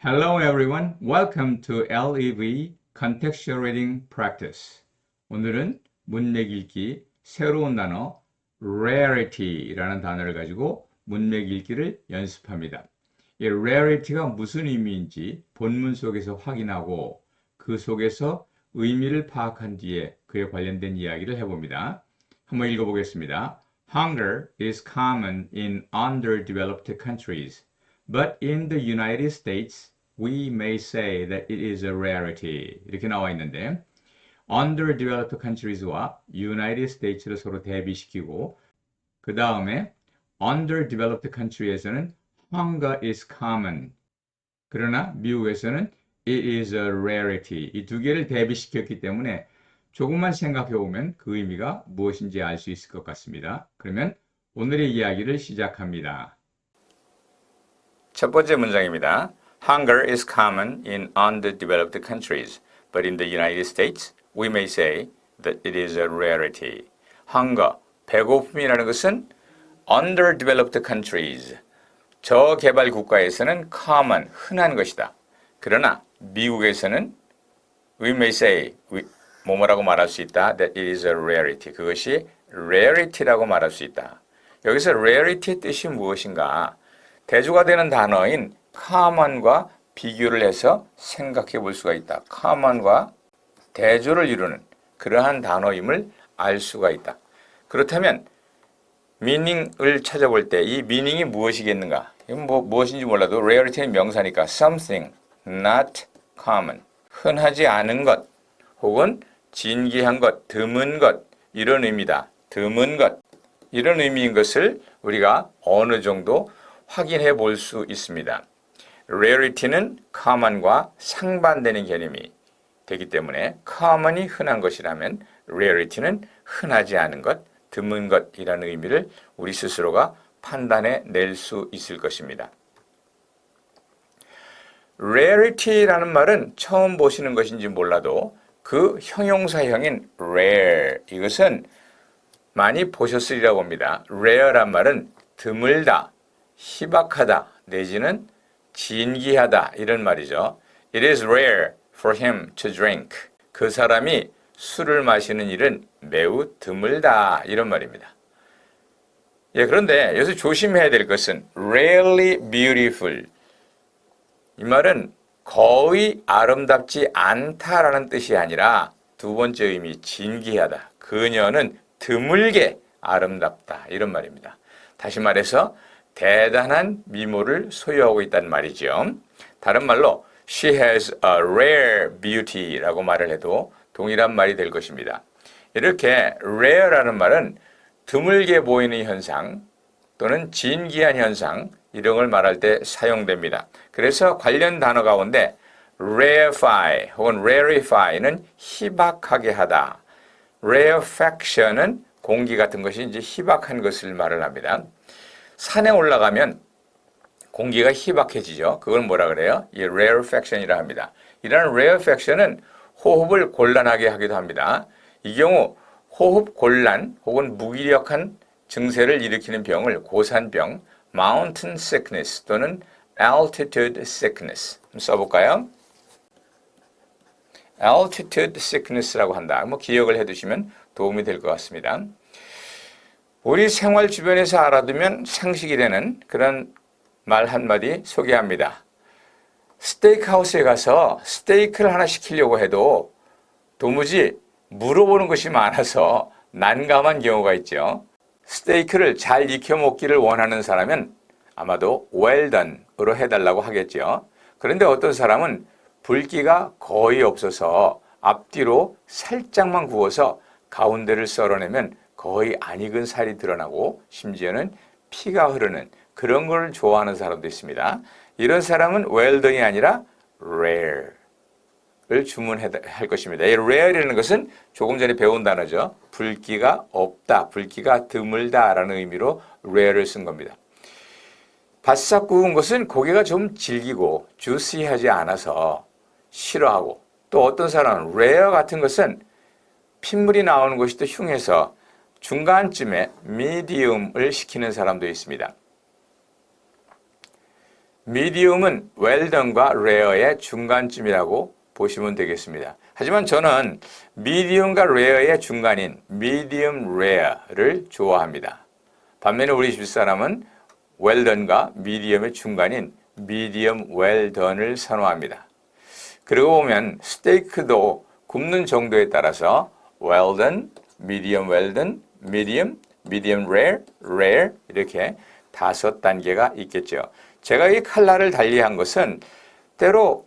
Hello everyone. Welcome to LEV Contextual Reading Practice. 오늘은 문맥 읽기 새로운 단어 rarity라는 단어를 가지고 문맥 읽기를 연습합니다. 이 rarity가 무슨 의미인지 본문 속에서 확인하고 그 속에서 의미를 파악한 뒤에 그에 관련된 이야기를 해봅니다. 한번 읽어보겠습니다. Hunger is common in underdeveloped countries, but in the United States we may say that it is a rarity. 이렇게 나와 있는데 underdeveloped countries와 United States를 서로 대비시키고 그 다음에 underdeveloped country에서는 hunger is common. 그러나 미국에서는 it is a rarity. 이 두 개를 대비시켰기 때문에 조금만 생각해 보면 그 의미가 무엇인지 알 수 있을 것 같습니다. 그러면 오늘의 이야기를 시작합니다. 첫 번째 문장입니다. Hunger is common in underdeveloped countries, but in the United States, we may say that it is a rarity. Hunger, 배고픔이라는 것은 underdeveloped countries, 저개발 국가에서는 common, 흔한 것이다. 그러나 미국에서는 we may say, 뭐뭐라고 말할 수 있다, that it is a rarity. 그것이 rarity라고 말할 수 있다. 여기서 rarity의 뜻이 무엇인가? 대조가 되는 단어인 common과 비교를 해서 생각해 볼 수가 있다. common과 대조를 이루는 그러한 단어임을 알 수가 있다. 그렇다면 meaning을 찾아볼 때 이 meaning이 무엇이겠는가? 이건 무엇인지 몰라도 rarity는 명사니까 something not common, 흔하지 않은 것 혹은 진귀한 것, 드문 것 이런 의미다. 드문 것 이런 의미인 것을 우리가 어느 정도 확인해 볼 수 있습니다. rarity는 common과 상반되는 개념이 되기 때문에 common이 흔한 것이라면 rarity는 흔하지 않은 것, 드문 것이라는 의미를 우리 스스로가 판단해 낼 수 있을 것입니다. rarity라는 말은 처음 보시는 것인지 몰라도 그 형용사형인 rare 이것은 많이 보셨으리라고 봅니다. rare란 말은 드물다, 희박하다 내지는 진귀하다 이런 말이죠. It is rare for him to drink. 그 사람이 술을 마시는 일은 매우 드물다 이런 말입니다. 그런데 여기서 조심해야 될 것은 rarely beautiful. 이 말은 거의 아름답지 않다라는 뜻이 아니라 두 번째 의미 진귀하다. 그녀는 드물게 아름답다 이런 말입니다. 다시 말해서 대단한 미모를 소유하고 있다는 말이죠. 다른 말로 she has a rare beauty라고 말을 해도 동일한 말이 될 것입니다. 이렇게 rare라는 말은 드물게 보이는 현상 또는 진귀한 현상 이런 걸 말할 때 사용됩니다. 그래서 관련 단어 가운데 rarefy 혹은 rarefy는 희박하게 하다. rarefaction은 공기 같은 것이 이제 희박한 것을 말을 합니다. 산에 올라가면 공기가 희박해지죠. 그걸 뭐라 그래요? 이 rarefaction이라 합니다. 이러한 rarefaction은 호흡을 곤란하게 하기도 합니다. 이 경우 호흡 곤란 혹은 무기력한 증세를 일으키는 병을 고산병, mountain sickness 또는 altitude sickness 써볼까요? altitude sickness라고 한다. 기억을 해두시면 도움이 될 것 같습니다. 우리 생활 주변에서 알아두면 상식이 되는 그런 말 한마디 소개합니다. 스테이크하우스에 가서 스테이크를 하나 시키려고 해도 도무지 물어보는 것이 많아서 난감한 경우가 있죠. 스테이크를 잘 익혀 먹기를 원하는 사람은 아마도 well done으로 해달라고 하겠죠. 그런데 어떤 사람은 붉기가 거의 없어서 앞뒤로 살짝만 구워서 가운데를 썰어내면 거의 안 익은 살이 드러나고 심지어는 피가 흐르는 그런 걸 좋아하는 사람도 있습니다. 이런 사람은 well done이 아니라 rare를 주문할 것입니다. 이 rare이라는 것은 조금 전에 배운 단어죠. 붉기가 없다, 붉기가 드물다라는 의미로 rare를 쓴 겁니다. 바싹 구운 것은 고기가 좀 질기고 주시하지 않아서 싫어하고 또 어떤 사람은 rare 같은 것은 핏물이 나오는 것이 또 흉해서 중간쯤에 medium을 시키는 사람도 있습니다. medium은 웰던과 rare의 중간쯤이라고 보시면 되겠습니다. 하지만 저는 medium과 rare의 중간인 medium rare를 좋아합니다. 반면에 우리 집사람은 웰던과 medium의 중간인 medium well-done을 선호합니다. 그리고 보면 스테이크도 굽는 정도에 따라서 well done, medium well done, medium, medium rare, rare 이렇게 5단계가 있겠죠. 제가 이 칼날을 달리한 것은 때로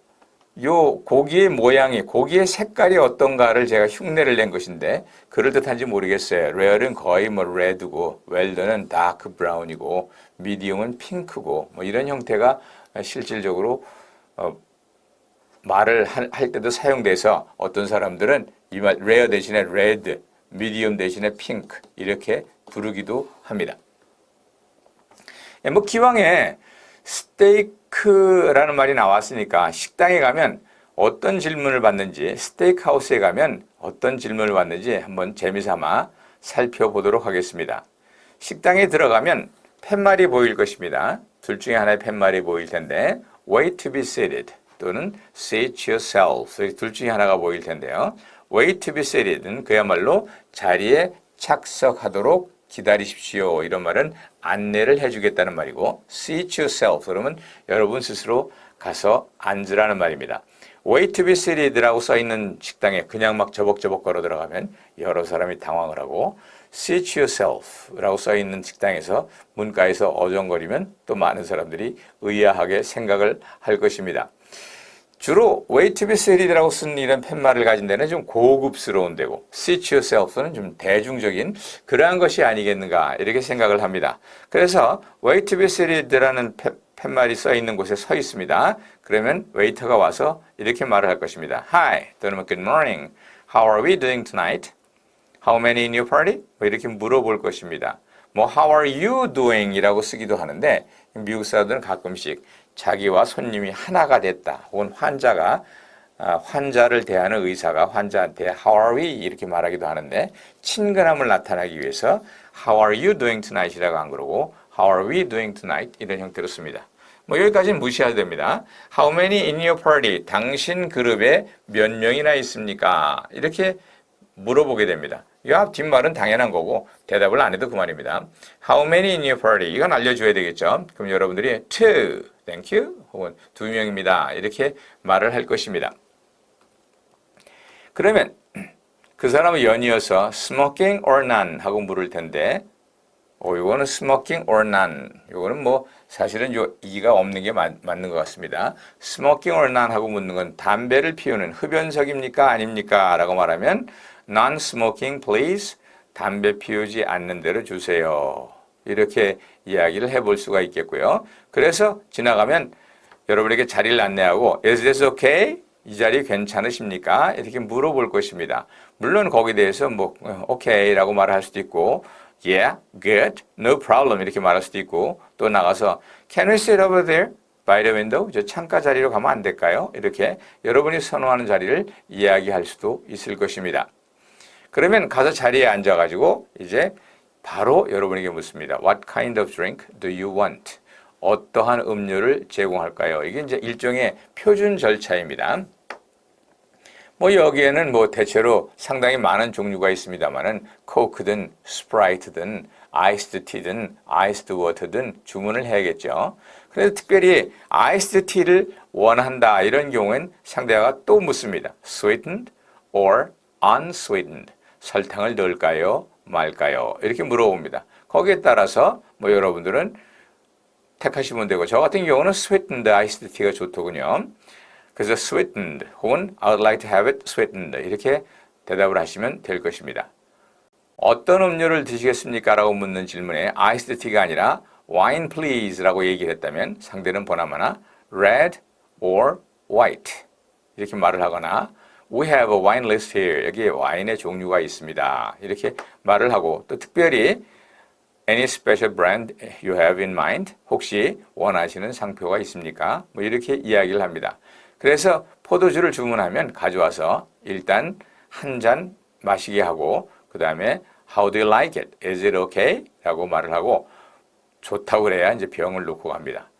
요 고기의 모양이, 고기의 색깔이 어떤가를 제가 흉내를 낸 것인데 그럴듯한지 모르겠어요. rare는 거의 뭐 red고 well-done은 dark brown이고 medium은 핑크고 뭐 이런 형태가 실질적으로 말을 할 때도 사용돼서 어떤 사람들은 이 말 rare 대신에 red, medium 대신에 pink 이렇게 부르기도 합니다. 뭐 기왕에 스테이크라는 말이 나왔으니까 식당에 가면 어떤 질문을 받는지, 스테이크하우스에 가면 어떤 질문을 받는지 한번 재미삼아 살펴보도록 하겠습니다. 식당에 들어가면 팻말이 보일 것입니다. 둘 중에 하나의 팻말이 보일 텐데 Wait to be seated 또는 Seat yourself 둘 중에 하나가 보일 텐데요. Wait to be seated는 그야말로 자리에 착석하도록 기다리십시오. 이런 말은 안내를 해주겠다는 말이고 Seat yourself 그러면 여러분 스스로 가서 앉으라는 말입니다. Wait to be seated라고 써있는 식당에 그냥 막 저벅저벅 걸어 들어가면 여러 사람이 당황을 하고 Seat yourself라고 써있는 식당에서 문가에서 어정거리면 또 많은 사람들이 의아하게 생각을 할 것입니다. 주로 Wait to be seated라고 쓴 이런 팻말을 가진 데는 좀 고급스러운 데고 Seat yourself는 좀 대중적인 그러한 것이 아니겠는가 이렇게 생각을 합니다. 그래서 Wait to be seated라는 팻말이 써 있는 곳에 서 있습니다. 그러면 웨이터가 와서 이렇게 말을 할 것입니다. Hi 또는 Good morning, How are we doing tonight? How many in your party? 뭐 이렇게 물어볼 것입니다. 뭐 How are you doing? 이라고 쓰기도 하는데 미국 사람들은 가끔씩 자기와 손님이 하나가 됐다. 혹은 환자를 대하는 의사가 환자한테 How are we? 이렇게 말하기도 하는데 친근함을 나타나기 위해서 How are you doing tonight? 이라고 안 그러고 How are we doing tonight? 이런 형태로 씁니다. 뭐 여기까지는 무시해도 됩니다. How many in your party? 당신 그룹에 몇 명이나 있습니까? 이렇게 물어보게 됩니다. 이 앞 뒷말은 당연한 거고 대답을 안 해도 그만입니다. How many in your party? 이건 알려줘야 되겠죠. 그럼 여러분들이 two, thank you 혹은 2명입니다. 이렇게 말을 할 것입니다. 그러면 그 사람은 연이어서 smoking or none 하고 물을 텐데 이거는 smoking or none. 이거는 뭐 사실은 요 이가 없는 게 맞는 것 같습니다. smoking or none 하고 묻는 건 담배를 피우는 흡연석입니까? 아닙니까? 라고 말하면 non-smoking please. 담배 피우지 않는 대로 주세요. 이렇게 이야기를 해볼 수가 있겠고요. 그래서 지나가면 여러분에게 자리를 안내하고 Is this okay? 이 자리 괜찮으십니까? 이렇게 물어볼 것입니다. 물론 거기에 대해서 뭐 OK라고 말할 수도 있고 Yeah, good, no problem 이렇게 말할 수도 있고 또 나가서 Can we sit over there by the window? 저 창가 자리로 가면 안 될까요? 이렇게 여러분이 선호하는 자리를 이야기할 수도 있을 것입니다. 그러면 가서 자리에 앉아가지고 이제 바로 여러분에게 묻습니다. What kind of drink do you want? 어떠한 음료를 제공할까요? 이게 이제 일종의 표준 절차입니다. 뭐 여기에는 뭐 대체로 상당히 많은 종류가 있습니다만은 코크든 스프라이트든 아이스드 티든 아이스드 워터든 주문을 해야겠죠. 그래서 특별히 아이스드 티를 원한다 이런 경우엔 상대가 또 묻습니다. Sweetened or unsweetened? 설탕을 넣을까요? 말까요? 이렇게 물어봅니다. 거기에 따라서 뭐 여러분들은 택하시면 되고 저 같은 경우는 sweetened 아이스드 티가 좋더군요. 그래서 sweetened 혹은 I would like to have it sweetened 이렇게 대답을 하시면 될 것입니다. 어떤 음료를 드시겠습니까? 라고 묻는 질문에 아이스드 티가 아니라 wine please 라고 얘기를 했다면 상대는 보나마나 red or white 이렇게 말을 하거나 We have a wine list here. 여기에 와인의 종류가 있습니다. 이렇게 말을 하고 또 특별히 Any special brand you have in mind? 혹시 원하시는 상표가 있습니까? 뭐 이렇게 이야기를 합니다. 그래서 포도주를 주문하면 가져와서 일단 한 잔 마시게 하고 그 다음에 How do you like it? Is it okay? 라고 말을 하고 좋다고 그래야 이제 병을 놓고 갑니다.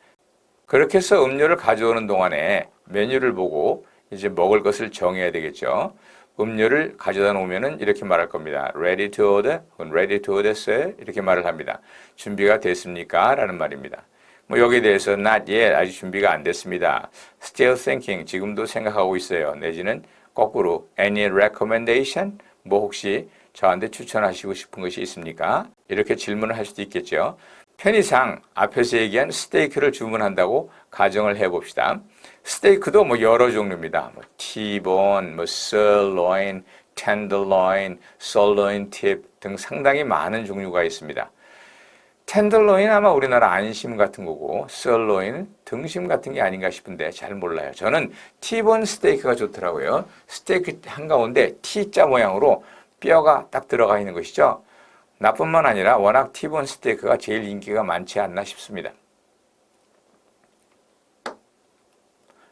그렇게 해서 음료를 가져오는 동안에 메뉴를 보고 이제 먹을 것을 정해야 되겠죠. 음료를 가져다 놓으면은 이렇게 말할 겁니다. Ready to order? Ready to order, sir? 이렇게 말을 합니다. 준비가 됐습니까? 라는 말입니다. 뭐 여기에 대해서 not yet, 아직 준비가 안 됐습니다. Still thinking, 지금도 생각하고 있어요. 내지는 거꾸로 any recommendation? 뭐 혹시 저한테 추천하시고 싶은 것이 있습니까? 이렇게 질문을 할 수도 있겠죠. 편의상 앞에서 얘기한 스테이크를 주문한다고 가정을 해봅시다. 스테이크도 뭐 여러 종류입니다. 뭐 T-bone, 뭐 sirloin, tenderloin, sirloin tip 등 상당히 많은 종류가 있습니다. 텐들로인 아마 우리나라 안심 같은 거고 sirloin 등심 같은 게 아닌가 싶은데 잘 몰라요. 저는 T-bone 스테이크가 좋더라고요. 스테이크 한가운데 T자 모양으로 뼈가 딱 들어가 있는 것이죠. 나뿐만 아니라 워낙 T-bone 스테이크가 제일 인기가 많지 않나 싶습니다.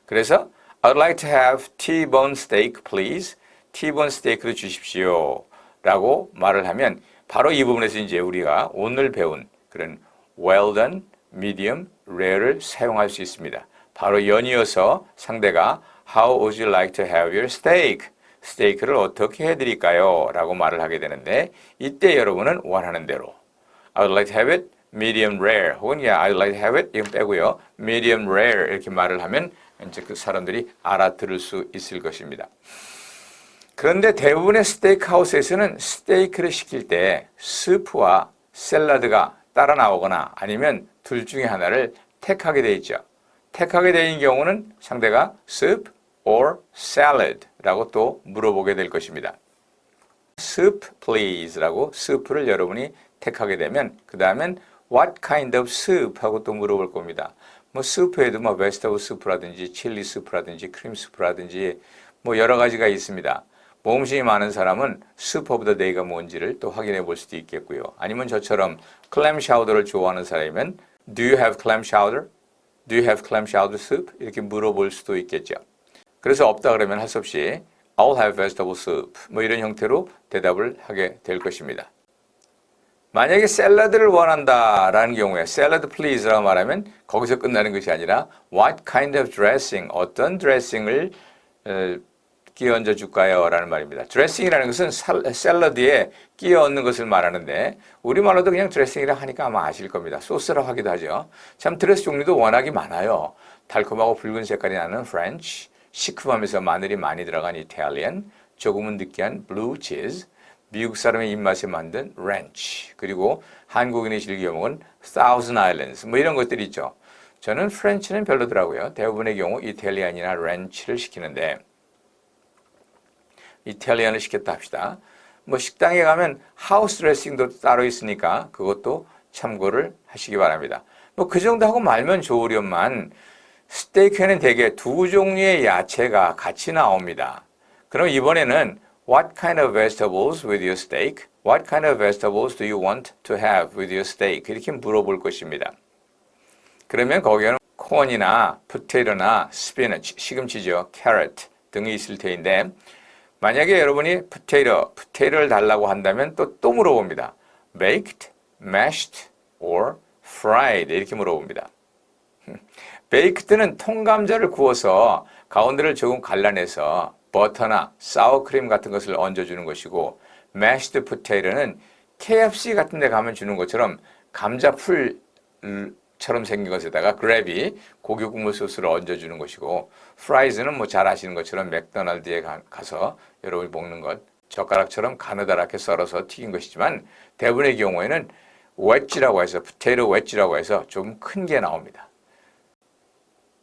그래서 I'd like to have T-bone steak, please. T-bone 스테이크를 주십시오. 라고 말을 하면 바로 이 부분에서 이제 우리가 오늘 배운 그런 well done, medium, rare를 사용할 수 있습니다. 바로 연이어서 상대가 How would you like to have your steak? 스테이크를 어떻게 해드릴까요? 라고 말을 하게 되는데 이때 여러분은 원하는 대로 I would like to have it medium rare 혹은 yeah, I would like to have it 이건 빼고요. medium rare 이렇게 말을 하면 이제 그 사람들이 알아들을 수 있을 것입니다. 그런데 대부분의 스테이크 하우스에서는 스테이크를 시킬 때 스프와 샐러드가 따라 나오거나 아니면 둘 중에 하나를 택하게 되어 있죠. 택하게 되는 경우는 상대가 soup or salad 라고 또 물어보게 될 것입니다. soup please 라고 스프를 여러분이 택하게 되면 그 다음엔 what kind of soup 하고 또 물어볼 겁니다. 뭐 스프에도 뭐 vegetable 스프라든지 칠리 스프라든지 크림 스프라든지 뭐 여러 가지가 있습니다. 모험심이 많은 사람은 soup of the day가 뭔지를 또 확인해 볼 수도 있겠고요. 아니면 저처럼 클램 샤우더를 좋아하는 사람이면 Do you have clam chowder? Do you have clam chowder soup? 이렇게 물어볼 수도 있겠죠. 그래서 없다 그러면 할 수 없이 I'll have vegetable soup 뭐 이런 형태로 대답을 하게 될 것입니다. 만약에 샐러드를 원한다라는 경우에 샐러드 please라고 말하면 거기서 끝나는 것이 아니라 What kind of dressing? 어떤 드레싱을 끼워 얹어 줄까요? 라는 말입니다. 드레싱이라는 것은 샐러드에 끼워 얹는 것을 말하는데 우리말로도 그냥 드레싱이라 하니까 아마 아실 겁니다. 소스라고 하기도 하죠. 참 드레스 종류도 워낙이 많아요. 달콤하고 붉은 색깔이 나는 프렌치, 시큼하면서 마늘이 많이 들어간 이탈리안, 조금은 느끼한 블루 치즈, 미국 사람의 입맛에 만든 렌치, 그리고 한국인이 즐겨 먹은 Thousand Islands 뭐 이런 것들이 있죠. 저는 프렌치는 별로더라고요. 대부분의 경우 이탈리안이나 렌치를 시키는데 이탈리안을 시켰다 합시다. 뭐 식당에 가면 하우스 드레싱도 따로 있으니까 그것도 참고를 하시기 바랍니다. 뭐 그 정도 하고 말면 좋으련만 스테이크에는 대개 두 종류의 야채가 같이 나옵니다. 그럼 이번에는 What kind of vegetables with your steak? What kind of vegetables do you want to have with your steak? 이렇게 물어볼 것입니다. 그러면 거기에는 콘이나 포테이토나 스피너치, 시금치죠, 캐럿 등이 있을 테인데 만약에 여러분이 포테이토를 달라고 한다면 또 물어봅니다. Baked, mashed, or fried 이렇게 물어봅니다. 베이크드는 통감자를 구워서 가운데를 조금 갈라내서 버터나 사워크림 같은 것을 얹어주는 것이고 mashed potato는 KFC 같은 데 가면 주는 것처럼 감자풀처럼 생긴 것에다가 그래비, 고기 국물 소스를 얹어주는 것이고 프라이즈는 뭐 잘 아시는 것처럼 맥도날드에 가서 여러분이 먹는 것 젓가락처럼 가느다랗게 썰어서 튀긴 것이지만 대부분의 경우에는 웨지라고 해서 포테이토 웨지라고 해서 좀 큰 게 나옵니다.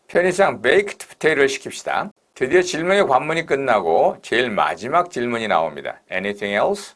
편의상 베이크드 포테이토를 시킵시다. 드디어 질문의 관문이 끝나고 제일 마지막 질문이 나옵니다. Anything else?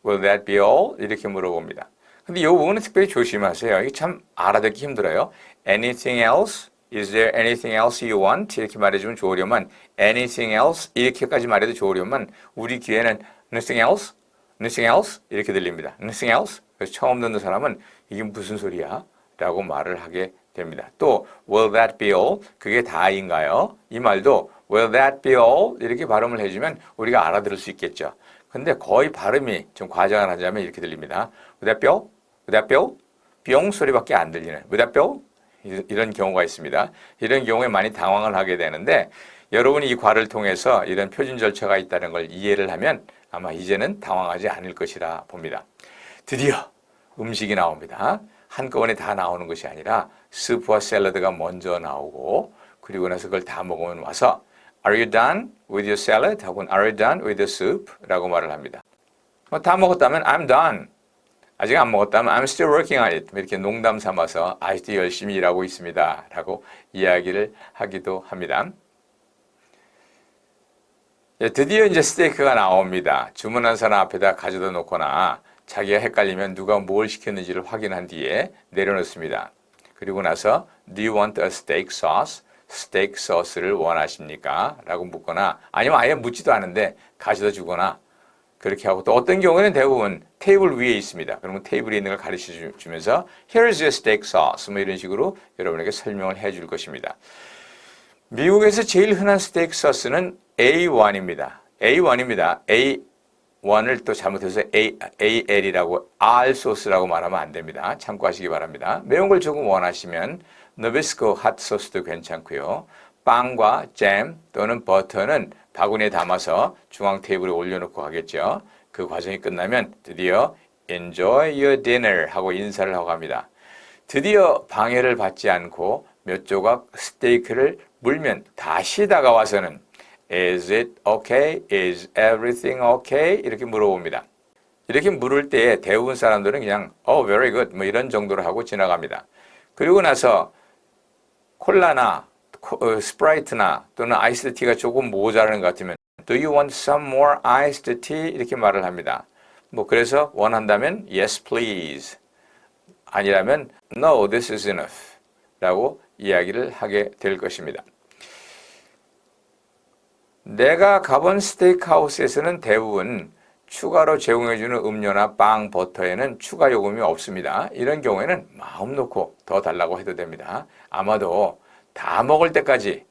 Will that be all? 이렇게 물어봅니다. 근데 이 부분은 특별히 조심하세요. 이게 참 알아듣기 힘들어요. Anything else? Is there anything else you want? 이렇게 말해주면 좋으려면 anything else? 이렇게까지 말해도 좋으려면 우리 귀에는 nothing else? nothing else? 이렇게 들립니다. nothing else? 그래서 처음 듣는 사람은 이게 무슨 소리야? 라고 말을 하게 됩니다. 또 will that be all? 그게 다인가요? 이 말도 will that be all? 이렇게 발음을 해주면 우리가 알아들을 수 있겠죠. 근데 거의 발음이 좀 과장을 하자면 이렇게 들립니다. will that be all? will that be all? 뿅 소리밖에 안 들리는 will that be all? 이런 경우가 있습니다. 이런 경우에 많이 당황을 하게 되는데 여러분이 이 과를 통해서 이런 표준 절차가 있다는 걸 이해를 하면 아마 이제는 당황하지 않을 것이라 봅니다. 드디어 음식이 나옵니다. 한꺼번에 다 나오는 것이 아니라 스프와 샐러드가 먼저 나오고 그리고 나서 그걸 다 먹으면 와서 Are you done with your salad? 혹은 Are you done with the soup? 라고 말을 합니다. 다 먹었다면 I'm done. 아직 안 먹었다면 I'm still working on it. 이렇게 농담 삼아서 아직도 열심히 일하고 있습니다. 라고 이야기를 하기도 합니다. 드디어 이제 스테이크가 나옵니다. 주문한 사람 앞에다 가져다 놓거나 자기가 헷갈리면 누가 뭘 시켰는지를 확인한 뒤에 내려놓습니다. 그리고 나서 Do you want a steak sauce? 스테이크 소스를 원하십니까? 라고 묻거나 아니면 아예 묻지도 않은데 가져다 주거나 그렇게 하고 또 어떤 경우에는 대부분 테이블 위에 있습니다. 그러면 테이블에 있는 걸 가르쳐 주면서 Here's your steak sauce 뭐 이런 식으로 여러분에게 설명을 해 줄 것입니다. 미국에서 제일 흔한 스테이크 소스는 A1입니다. A1입니다. A1을 또 잘못해서 AL이라고 R 소스라고 말하면 안 됩니다. 참고하시기 바랍니다. 매운 걸 조금 원하시면 너비스코 핫 소스도 괜찮고요. 빵과 잼 또는 버터는 바구니에 담아서 중앙 테이블에 올려놓고 가겠죠. 그 과정이 끝나면 드디어 Enjoy your dinner 하고 인사를 하고 갑니다. 드디어 방해를 받지 않고 몇 조각 스테이크를 물면 다시 다가와서는 Is it okay? Is everything okay? 이렇게 물어봅니다. 이렇게 물을 때 대부분 사람들은 그냥 very good 뭐 이런 정도로 하고 지나갑니다. 그리고 나서 콜라나 스프라이트나 또는 아이스드 티가 조금 모자라는 것 같으면 Do you want some more iced tea? 이렇게 말을 합니다. 뭐 그래서 원한다면 Yes please 아니라면 No this is enough 라고 이야기를 하게 될 것입니다. 내가 가본 스테이크하우스에서는 대부분 추가로 제공해주는 음료나 빵, 버터에는 추가 요금이 없습니다. 이런 경우에는 마음 놓고 더 달라고 해도 됩니다. 아마도 다 먹을 때까지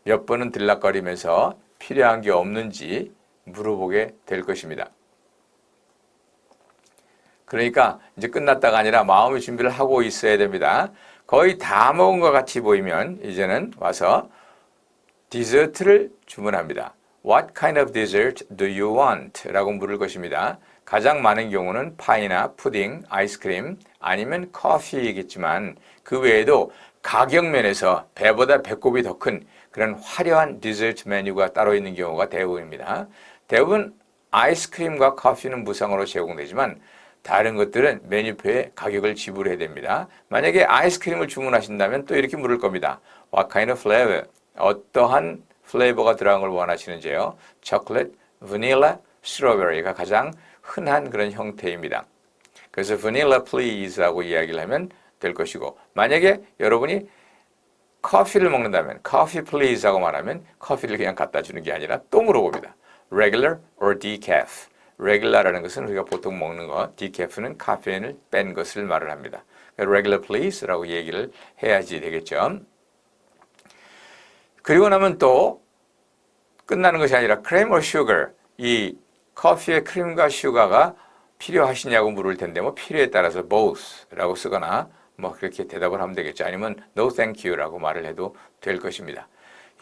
몇 번은 들락거리면서 필요한 게 없는지 물어보게 될 것입니다. 그러니까 이제 끝났다가 아니라 마음의 준비를 하고 있어야 됩니다. 거의 다 먹은 것 같이 보이면 이제는 와서 디저트를 주문합니다. What kind of dessert do you want? 라고 물을 것입니다. 가장 많은 경우는 파이나 푸딩, 아이스크림 아니면 커피이겠지만 그 외에도 가격 면에서 배보다 배꼽이 더 큰 그런 화려한 디저트 메뉴가 따로 있는 경우가 대부분입니다. 대부분 아이스크림과 커피는 무상으로 제공되지만 다른 것들은 메뉴표에 가격을 지불해야 됩니다. 만약에 아이스크림을 주문하신다면 또 이렇게 물을 겁니다. What kind of flavor? 어떠한 플레이버가 들어간 걸 원하시는지요? 초콜릿, 바닐라, 스트로베리가 가장 흔한 그런 형태입니다. 그래서 vanilla please라고 이야기를 하면 될 것이고 만약에 여러분이 커피를 먹는다면 coffee please 하고 말하면 커피를 그냥 갖다 주는 게 아니라 또 물어봅니다. regular or decaf. regular라는 것은 우리가 보통 먹는 거, decaf는 카페인을 뺀 것을 말을 합니다. regular please라고 얘기를 해야지 되겠죠. 그리고 나면 또 끝나는 것이 아니라 cream or sugar, 이 커피에 크림과 슈가가 필요하시냐고 물을 텐데 뭐 필요에 따라서 both라고 쓰거나 뭐 그렇게 대답을 하면 되겠죠. 아니면 no thank you라고 말을 해도 될 것입니다.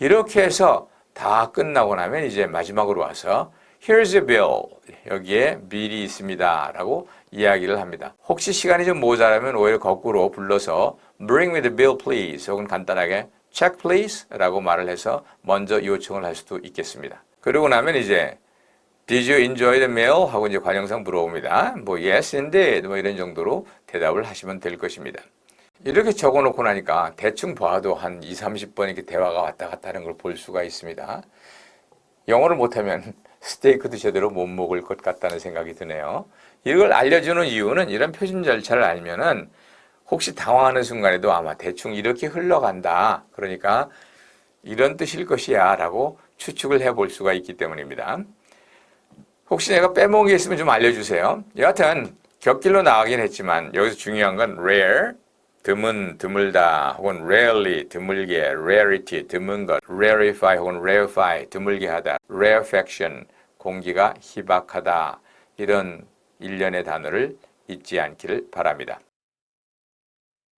이렇게 해서 다 끝나고 나면 이제 마지막으로 와서 Here's a bill. 여기에 bill이 있습니다. 라고 이야기를 합니다. 혹시 시간이 좀 모자라면 오히려 거꾸로 불러서 Bring me the bill please. 혹은 간단하게 Check please. 라고 말을 해서 먼저 요청을 할 수도 있겠습니다. 그러고 나면 이제 Did you enjoy the meal? 하고 이제 관형상 물어봅니다. 뭐 yes indeed. 뭐 이런 정도로 대답을 하시면 될 것입니다. 이렇게 적어 놓고 나니까 대충 봐도 한 20, 30번 이렇게 대화가 왔다 갔다 하는 걸 볼 수가 있습니다. 영어를 못하면 스테이크도 제대로 못 먹을 것 같다는 생각이 드네요. 이걸 알려주는 이유는 이런 표준 절차를 알면은 혹시 당황하는 순간에도 아마 대충 이렇게 흘러간다. 그러니까 이런 뜻일 것이야 라고 추측을 해볼 수가 있기 때문입니다. 혹시 내가 빼먹은 게 있으면 좀 알려주세요. 여하튼 곁길로 나가긴 했지만 여기서 중요한 건 rare, 드문, 드물다 혹은 rarely, 드물게, rarity, 드문 것, rarify 혹은 rarefy, 드물게 하다, rarefaction, 공기가 희박하다 이런 일련의 단어를 잊지 않기를 바랍니다.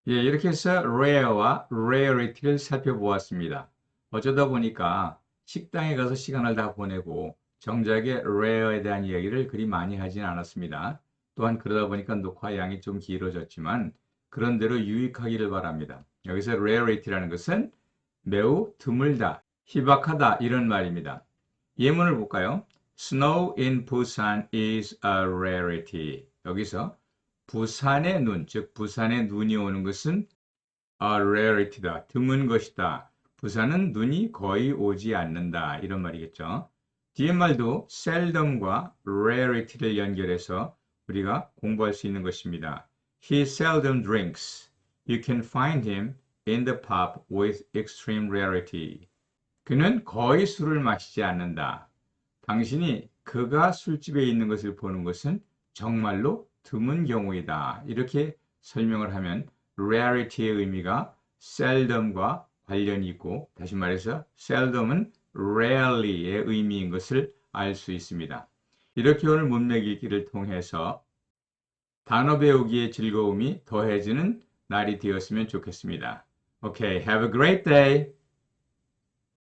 예, 이렇게 해서 rare와 rarity를 살펴보았습니다. 어쩌다 보니까 식당에 가서 시간을 다 보내고 정작에 rare에 대한 이야기를 그리 많이 하진 않았습니다. 또한 그러다 보니까 녹화 양이 좀 길어졌지만 그런대로 유익하기를 바랍니다. 여기서 rarity라는 것은 매우 드물다, 희박하다 이런 말입니다. 예문을 볼까요? Snow in Busan is a rarity. 여기서 부산의 눈, 즉 부산에 눈이 오는 것은 a rarity다, 드문 것이다. 부산은 눈이 거의 오지 않는다. 이런 말이겠죠. 뒤에 말도 seldom과 rarity를 연결해서 우리가 공부할 수 있는 것입니다. He seldom drinks. You can find him in the pub with extreme rarity. 그는 거의 술을 마시지 않는다. 당신이 그가 술집에 있는 것을 보는 것은 정말로 드문 경우이다. 이렇게 설명을 하면 rarity의 의미가 seldom과 관련이 있고, 다시 말해서 seldom은 rarely의 의미인 것을 알 수 있습니다. 이렇게 오늘 문맥 읽기를 통해서 단어 배우기의 즐거움이 더해지는 날이 되었으면 좋겠습니다. Okay, have a great day.